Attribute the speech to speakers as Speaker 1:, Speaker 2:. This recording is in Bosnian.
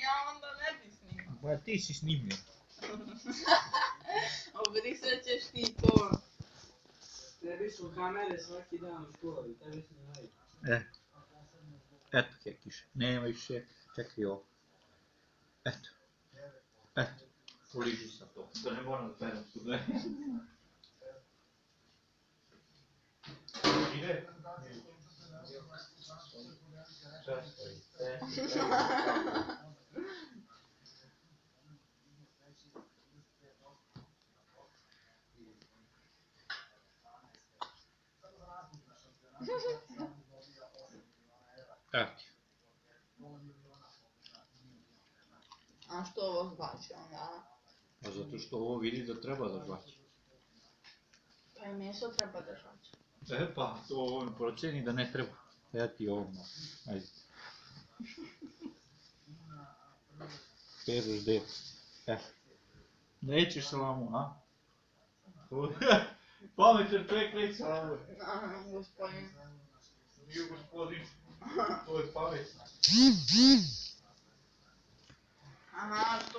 Speaker 1: ja onda ne bi snimao.
Speaker 2: Pa ti si snimio.
Speaker 1: Obrisat ćeš ti to.
Speaker 3: Tebi su kamere svaki dan u školi, tebi snimaju.
Speaker 2: Eto Kekiš, nema više, čekaj ovo. Eto. Poliži sam to, da ne moram da perem sude. Ide? Eto.
Speaker 1: A što ovo znači onda?
Speaker 2: Pa zato što ovo vidi da treba da žvaće.
Speaker 1: Pa i meso treba da žvaće.
Speaker 2: Pa, to on proceni da ne treba. Ja ti ovo, ajde. Peruš deo. Nećeš salamu, a? Pametan čovjek neće salamu.
Speaker 1: Gospodin.
Speaker 2: Nije gospodin, to je pametno.
Speaker 1: Aha, što